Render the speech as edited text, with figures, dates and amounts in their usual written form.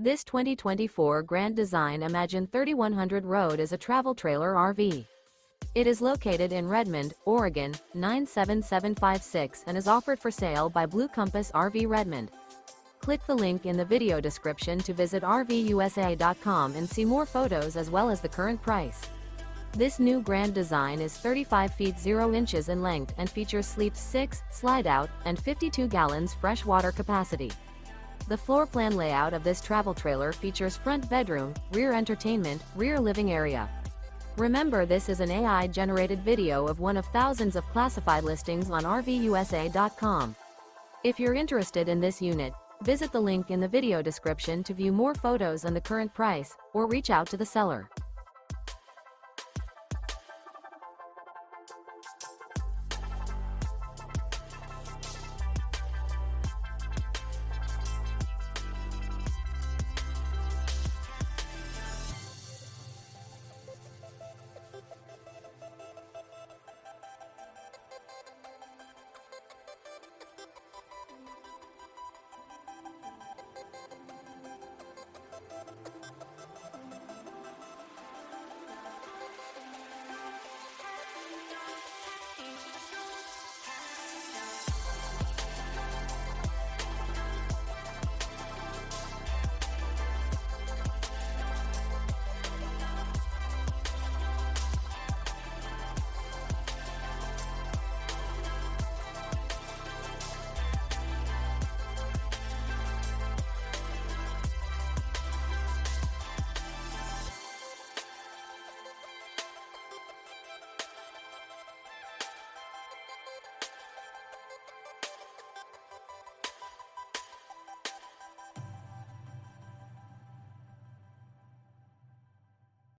This 2024 Grand Design Imagine 3100 Road is a travel trailer RV. It is located in Redmond, Oregon, 97756 and is offered for sale by Blue Compass RV Redmond. Click the link in the video description to visit RVUSA.com and see more photos as well as the current price. This new Grand Design is 35 feet 0 inches in length and features sleep 6, slide-out, and 52 gallons fresh water capacity. The floor plan layout of this travel trailer features front bedroom, rear entertainment, rear living area. Remember, this is an AI-generated video of one of thousands of classified listings on RVUSA.com. If you're interested in this unit, visit the link in the video description to view more photos and the current price, or reach out to the seller.